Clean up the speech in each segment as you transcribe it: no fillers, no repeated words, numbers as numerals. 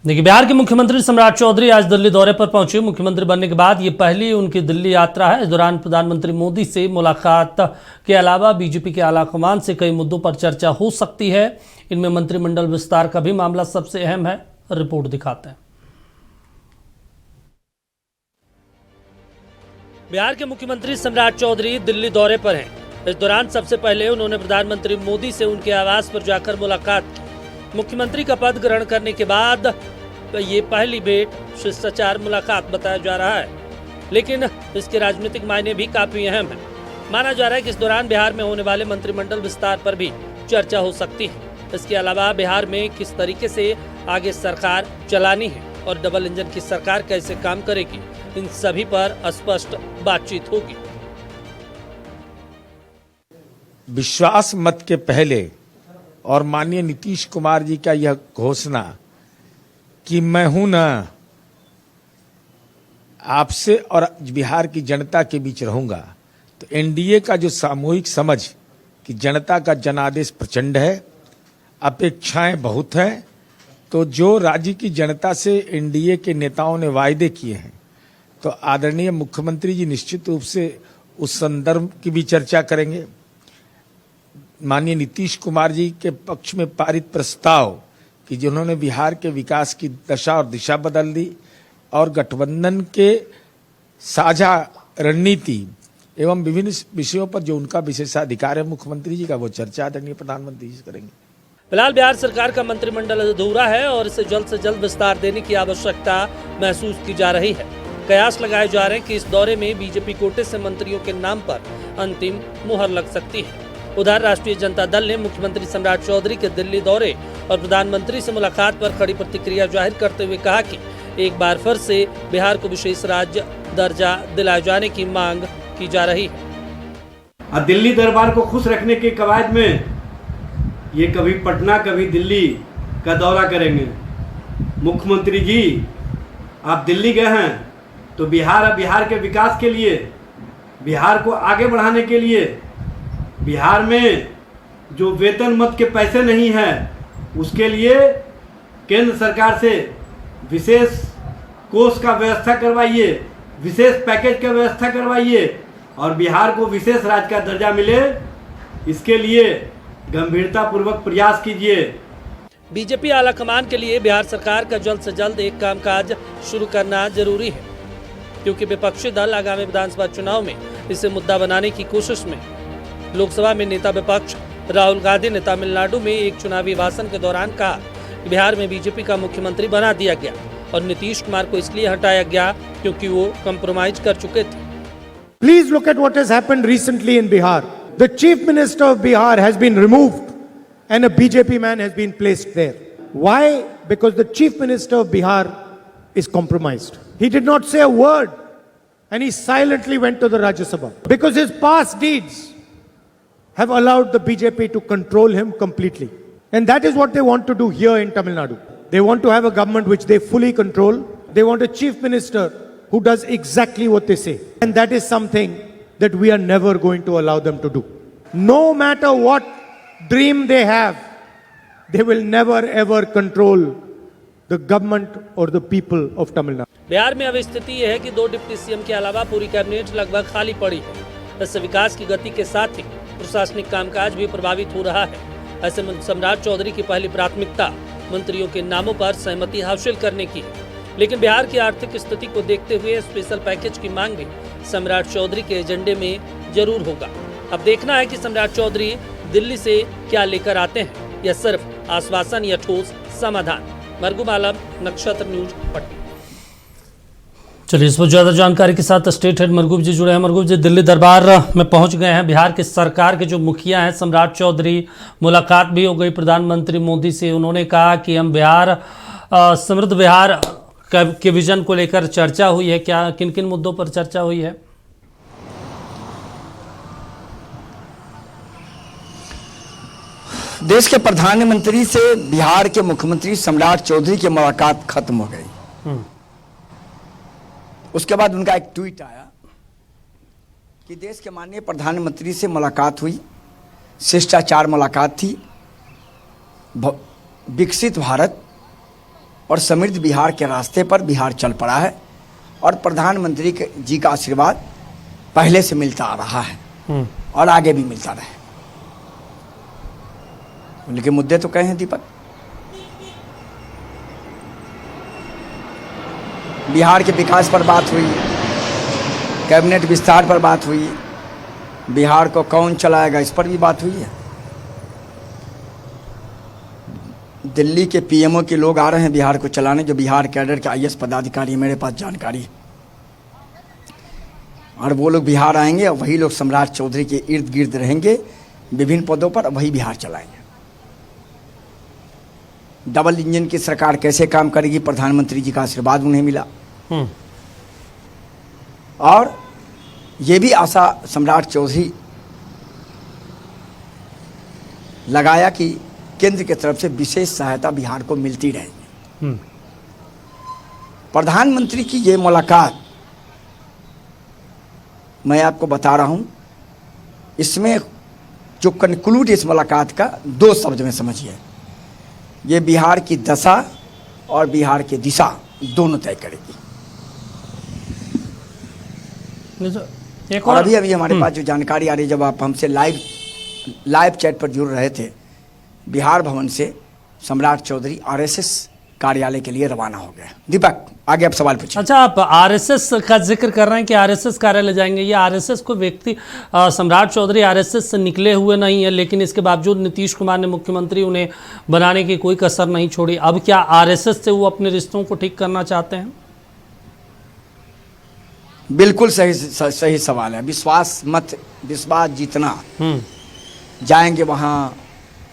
देखिए, बिहार के मुख्यमंत्री सम्राट चौधरी आज दिल्ली दौरे पर पहुंचे। मुख्यमंत्री बनने के बाद ये पहली उनकी दिल्ली यात्रा है। इस दौरान प्रधानमंत्री मोदी से मुलाकात के अलावा बीजेपी के आलाकमान से कई मुद्दों पर चर्चा हो सकती है। इनमें मंत्रिमंडल विस्तार का भी मामला सबसे अहम है। रिपोर्ट दिखाते हैं। बिहार के मुख्यमंत्री सम्राट चौधरी दिल्ली दौरे पर हैं। इस दौरान सबसे पहले उन्होंने प्रधानमंत्री मोदी से उनके आवास पर जाकर मुलाकात की। मुख्यमंत्री का पद ग्रहण करने के बाद ये पहली भेंट शिष्टाचार मुलाकात बताया जा रहा है, लेकिन इसके राजनीतिक मायने भी काफी अहम है। माना जा रहा है कि इस दौरान बिहार में होने वाले मंत्रिमंडल विस्तार पर भी चर्चा हो सकती है। इसके अलावा बिहार में किस तरीके से आगे सरकार चलानी है और डबल इंजन की सरकार कैसे काम करेगी, इन सभी पर स्पष्ट बातचीत होगी। विश्वास मत के पहले और माननीय नीतीश कुमार जी का यह घोषणा कि मैं हूं ना, आपसे और बिहार की जनता के बीच रहूंगा, तो एनडीए का जो सामूहिक समझ कि जनता का जनादेश प्रचंड है, अपेक्षाएं बहुत हैं, तो जो राज्य की जनता से एनडीए के नेताओं ने वायदे किए हैं, तो आदरणीय मुख्यमंत्री जी निश्चित रूप से उस संदर्भ की भी चर्चा करेंगे। माननीय नीतीश कुमार जी के पक्ष में पारित प्रस्ताव कि जिन्होंने बिहार के विकास की दशा और दिशा बदल दी और गठबंधन के साझा रणनीति एवं विभिन्न विषयों पर जो उनका विशेषाधिकार है मुख्यमंत्री जी का, वो चर्चा आदरणीय प्रधानमंत्री जी से करेंगे। फिलहाल बिहार सरकार का मंत्रिमंडल अधूरा है और इसे जल्द से जल्द विस्तार देने की आवश्यकता महसूस की जा रही है। कयास लगाए जा रहे हैं कि इस दौरे में बीजेपी कोटे से मंत्रियों के नाम पर अंतिम मुहर लग सकती है। उधर राष्ट्रीय जनता दल ने मुख्यमंत्री सम्राट चौधरी के दिल्ली दौरे और प्रधानमंत्री से मुलाकात पर कड़ी प्रतिक्रिया जाहिर करते हुए कहा कि एक बार फिर से बिहार को विशेष राज्य दर्जा दिलाए जाने की मांग की जा रही है। दिल्ली दरबार को खुश रखने के कवायद में ये कभी पटना कभी दिल्ली का दौरा करेंगे। मुख्यमंत्री जी, आप दिल्ली गए हैं तो बिहार के विकास के लिए, बिहार को आगे बढ़ाने के लिए, बिहार में जो वेतन मत के पैसे नहीं है उसके लिए केंद्र सरकार से विशेष कोष का व्यवस्था करवाइए, विशेष पैकेज का व्यवस्था करवाइए और बिहार को विशेष राज्य का दर्जा मिले, इसके लिए गंभीरता पूर्वक प्रयास कीजिए। बीजेपी आलाकमान के लिए बिहार सरकार का जल्द से जल्द एक कामकाज शुरू करना जरूरी है, क्योंकि विपक्षी दल आगामी विधानसभा चुनाव में इसे मुद्दा बनाने की कोशिश में। लोकसभा में नेता विपक्ष राहुल गांधी ने तमिलनाडु में एक चुनावी भाषण के दौरान कहा कि बिहार में बीजेपी का मुख्यमंत्री बना दिया गया और नीतीश कुमार को इसलिए हटाया गया क्योंकि वो कंप्रोमाइज कर चुके थे। Please look at what has happened recently in Bihar. The chief minister of Bihar has been removed and a BJP man has been placed there. Why? Because the chief minister of Bihar is compromised. He did not say a word and he silently went to the Rajya Sabha because his past deeds have allowed the BJP to control him completely. And that is what they want to do here in Tamil Nadu. They want to have a government which they fully control. They want a chief minister who does exactly what they say. And that is something that we are never going to allow them to do. No matter what dream they have, they will never ever control the government or the people of Tamil Nadu. Bihar में अब स्थिति यह है कि 2 deputy CM के अलावा पूरी cabinet लगभग खाली पड़ी है। इससे विकास की गति के साथ ही प्रशासनिक कामकाज भी प्रभावित हो रहा है। ऐसे में सम्राट चौधरी की पहली प्राथमिकता मंत्रियों के नामों पर सहमति हासिल करने की है, लेकिन बिहार की आर्थिक स्थिति को देखते हुए स्पेशल पैकेज की मांग भी सम्राट चौधरी के एजेंडे में जरूर होगा। अब देखना है कि सम्राट चौधरी दिल्ली से क्या लेकर आते हैं, या सिर्फ आश्वासन या ठोस समाधान। मरगूब आलम, नक्षत्र न्यूज, पटना। चलिए, इस पर ज्यादा जानकारी के साथ स्टेट हेड मरगूब जी जुड़े हैं। मरगूब जी, दिल्ली दरबार में पहुंच गए हैं। बिहार की सरकार के जो मुखिया हैं सम्राट चौधरी, मुलाकात भी हो गई प्रधानमंत्री मोदी से। उन्होंने कहा कि हम बिहार समृद्ध बिहार के विजन को लेकर चर्चा हुई है। क्या किन किन मुद्दों पर चर्चा हुई है? देश के प्रधानमंत्री से बिहार के मुख्यमंत्री सम्राट चौधरी की मुलाकात खत्म हो गई। उसके बाद उनका एक ट्वीट आया कि देश के माननीय प्रधानमंत्री से मुलाकात हुई, शिष्टाचार मुलाकात थी, विकसित भारत और समृद्ध बिहार के रास्ते पर बिहार चल पड़ा है और प्रधानमंत्री जी का आशीर्वाद पहले से मिलता आ रहा है और आगे भी मिलता रहे। उनके मुद्दे तो कहे हैं दीपक, बिहार के विकास पर बात हुई, कैबिनेट विस्तार पर बात हुई, बिहार को कौन चलाएगा इस पर भी बात हुई है। दिल्ली के पीएमओ के लोग आ रहे हैं बिहार को चलाने, जो बिहार कैडर के आईएएस पदाधिकारी, मेरे पास जानकारी, और वो लोग बिहार आएंगे और वही लोग सम्राट चौधरी के इर्द गिर्द रहेंगे विभिन्न पदों पर, वही बिहार चलाएंगे। डबल इंजन की सरकार कैसे काम करेगी, प्रधानमंत्री जी का आशीर्वाद उन्हें मिला। और ये भी आशा सम्राट चौधरी लगाया कि केंद्र की तरफ से विशेष सहायता बिहार को मिलती रहेगी। प्रधानमंत्री की ये मुलाकात मैं आपको बता रहा हूं, इसमें जो कंक्लूड इस मुलाकात का 2 शब्द में समझिए, ये बिहार की दशा और बिहार की दिशा दोनों तय करेगी। एक और अभी हमारे पास जो जानकारी आ रही है, जब आप हमसे लाइव चैट पर जुड़ रहे थे, बिहार भवन से सम्राट चौधरी आरएसएस कार्यालय के लिए रवाना हो गए। दीपक आगे आप सवाल पूछिए। अच्छा, आप आरएसएस का जिक्र कर रहे हैं कि आरएसएस कार्यालय जाएंगे। ये आरएसएस को व्यक्ति सम्राट चौधरी आरएसएस से निकले हुए नहीं है, लेकिन इसके बावजूद नीतीश कुमार ने मुख्यमंत्री उन्हें बनाने की कोई कसर नहीं छोड़ी। अब क्या आरएसएस से वो अपने रिश्तों को ठीक करना चाहते हैं? बिल्कुल सही सवाल है। विश्वास जीतना। जाएंगे वहाँ,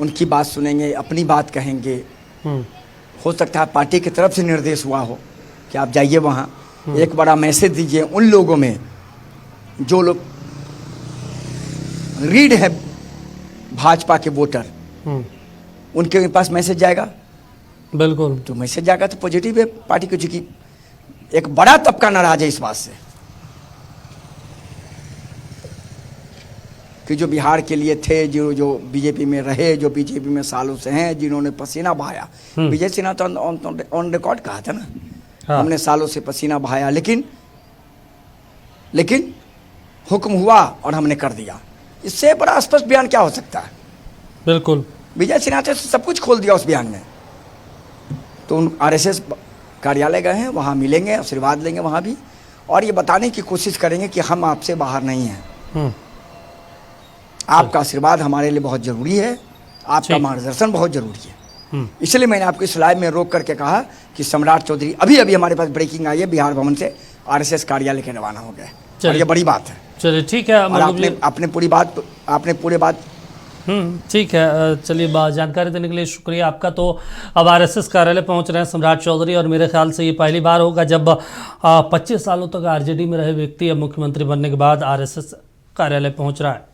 उनकी बात सुनेंगे, अपनी बात कहेंगे। हो सकता है पार्टी की तरफ से निर्देश हुआ हो कि आप जाइए वहाँ, एक बड़ा मैसेज दीजिए उन लोगों में जो लोग रीड है भाजपा के वोटर, उनके पास मैसेज जाएगा। बिल्कुल, तो मैसेज जाएगा तो पॉजिटिव है पार्टी को, चूंकि एक बड़ा तबका नाराज है इस बात से कि जो बिहार के लिए थे, जो बीजेपी में रहे, जो बीजेपी में सालों से हैं, जिन्होंने पसीना बहाया। विजय सिन्हा तो ऑन रिकॉर्ड कहा था ना, हाँ। हमने सालों से पसीना बहाया, लेकिन हुक्म हुआ और हमने कर दिया। इससे बड़ा स्पष्ट बयान क्या हो सकता है? बिल्कुल, विजय सिन्हा ने सब कुछ खोल दिया उस बयान में। तो आरएसएस कार्यालय गए हैं, वहाँ मिलेंगे, आशीर्वाद लेंगे वहाँ भी, और ये बताने की कोशिश करेंगे कि हम आपसे बाहर नहीं हैं। आपका आशीर्वाद हमारे लिए बहुत जरूरी है, आपका मार्गदर्शन बहुत जरूरी है। इसलिए मैंने आपको इस लाइव में रोक करके कहा कि सम्राट चौधरी अभी हमारे पास ब्रेकिंग आई है, बिहार भवन से आरएसएस कार्यालय के रवाना हो गए, और ये बड़ी बात है। चलिए ठीक है, और आपने पूरी बात ठीक है। चलिए, जानकारी देने के लिए शुक्रिया आपका। तो अब आरएसएस कार्यालय पहुंच रहे हैं सम्राट चौधरी, और मेरे ख्याल से ये पहली बार होगा जब 25 सालों तक आरजेडी में रहे व्यक्ति अब मुख्यमंत्री बनने के बाद आरएसएस कार्यालय पहुंच रहा है।